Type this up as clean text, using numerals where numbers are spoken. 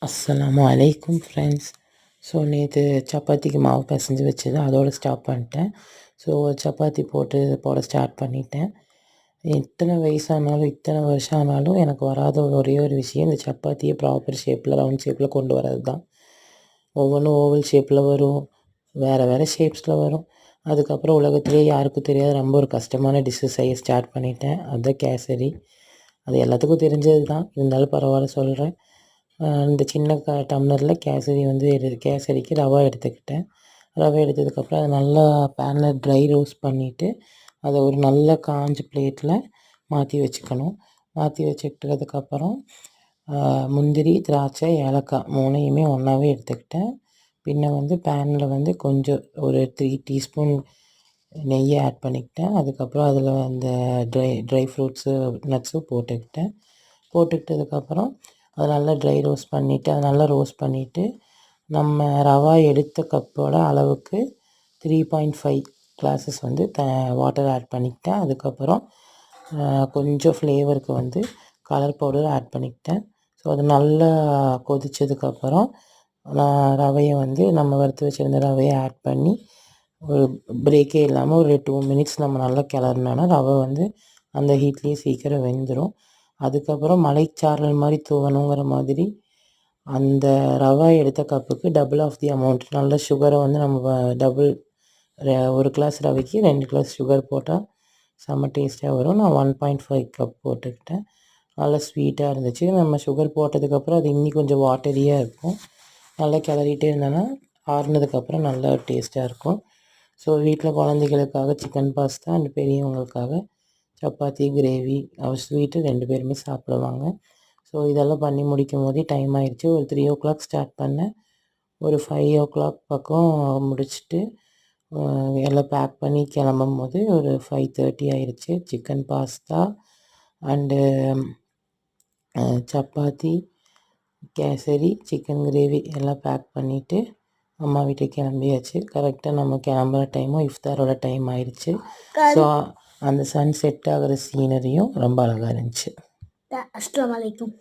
அஸ்ஸலாமு அலைக்கும் friends. So நேற்று சப்பாத்திக்கு மாவு பிசைஞ்சு வச்சது அதோடு ஸ்டாப் பண்ணிட்டேன். ஸோ சப்பாத்தி போட ஸ்டார்ட் பண்ணிட்டேன். இத்தனை வயசானாலும் இத்தனை வருஷம் ஆனாலும் எனக்கு வராத ஒரே ஒரு விஷயம் இந்த சப்பாத்தியை ப்ராப்பர் ஷேப்பில் ரவுண்ட் ஷேப்பில் கொண்டு வரது தான். ஒவ்வொன்றும் ஓவல் ஷேப்பில் வரும், வேறு வேறு ஷேப்ஸில் வரும். அதுக்கப்புறம் உலகத்துலேயே யாருக்கும் தெரியாத ரொம்ப ஒரு கஷ்டமான டிஷ்ஷு செய்ய ஸ்டார்ட் பண்ணிட்டேன். அதுதான் கேசரி. அது எல்லாத்துக்கும் தெரிஞ்சது தான், இருந்தாலும் பரவாயில்ல சொல்கிறேன். இந்த சின்ன டம்ளரில் கேசரிக்கு ரவை எடுத்துக்கிட்டேன். ரவை எடுத்ததுக்கப்புறம் அதை நல்லா பேனில் ட்ரை ரோஸ்ட் பண்ணிவிட்டு அதை ஒரு நல்ல காஞ்ச பிளேட்டில் மாற்றி வச்சுக்கணும். மாற்றி வச்சுக்கிட்டதுக்கப்புறம் முந்திரி, திராட்சை, ஏலக்காய் 3யுமே ஒன்றாவே எடுத்துக்கிட்டேன். பின்ன பேனில் கொஞ்சம் ஒரு 3 டீஸ்பூன் நெய்யை ஆட் பண்ணிக்கிட்டேன். அதுக்கப்புறம் அதில் அந்த ட்ரை ஃப்ரூட்ஸு நட்ஸும் போட்டுக்கிட்டதுக்கப்புறம் அதை நல்லா ரோஸ்ட் பண்ணிவிட்டு நம்ம ரவா எடுத்த கப்போட அளவுக்கு 3.5 கிளாஸஸ் வாட்டர் ஆட் பண்ணிக்கிட்டேன். அதுக்கப்புறம் கொஞ்சம் ஃப்ளேவருக்கு கலர் பவுடர் ஆட் பண்ணிக்கிட்டேன். ஸோ அது நல்லா கொதித்ததுக்கப்புறம் நான் ரவையை நம்ம வறுத்து வச்சுருந்த ரவையை ஆட் பண்ணி ஒரு பிரேக்கே இல்லாமல் ஒரு 2 மினிட்ஸ் நம்ம நல்லா கிளறினோன்னா ரவை அந்த ஹீட்லேயே சீக்கிரம் வெந்துடும். அதுக்கப்புறம் மலைச்சாரல் மாதிரி தூவணுங்கிற மாதிரி அந்த ரவை எடுத்த கப்புக்கு டபுள் ஆஃப் தி அமௌண்ட் நல்ல சுகரை நம்ம ஒரு கிளாஸ் ரவைக்கு 2 கிளாஸ் சுகர் போட்டால் செம்ம டேஸ்ட்டாக வரும். நான் 1.5 கப் போட்டுக்கிட்டேன். நல்லா ஸ்வீட்டாக இருந்துச்சு. நம்ம சுகர் போட்டதுக்கப்புறம் அது இன்னி கொஞ்சம் வாட்டரியாக இருக்கும். நல்லா கிளறிட்டே இருந்தோன்னா ஆறுனதுக்கப்புறம் நல்லா டேஸ்ட்டாக இருக்கும். ஸோ வீட்டில் குழந்தைகளுக்காக சிக்கன் பாஸ்தா அண்ட் பெரியவங்களுக்காக சப்பாத்தி, கிரேவி, ஸ்வீட்டு 2 பேருமே சாப்பிடுவாங்க. ஸோ இதெல்லாம் பண்ணி முடிக்கும் போதே டைம் ஆயிடுச்சு. ஒரு 3 ஓ கிளாக் ஸ்டார்ட் பண்ணேன். ஒரு 5 ஓ கிளாக் பக்கம் முடிச்சுட்டு எல்லாம் பேக் பண்ணி கிளம்பும் போது ஒரு 5:30 ஆயிடுச்சு. Chicken pasta and chapati, kesari, chicken gravy எல்லாம் பேக் பண்ணிவிட்டு அம்மா வீட்டுக்கு கிளம்பியாச்சு. கரெக்டாக நம்ம கிளம்புற டைமும் இஃப்தாரோட டைம் ஆயிடுச்சு. ஸோ அந்த சன் செட் ஆகிற சீனரியும் ரொம்ப அழகாக இருந்துச்சு. அஸ்ஸலாமு அலைக்கும்.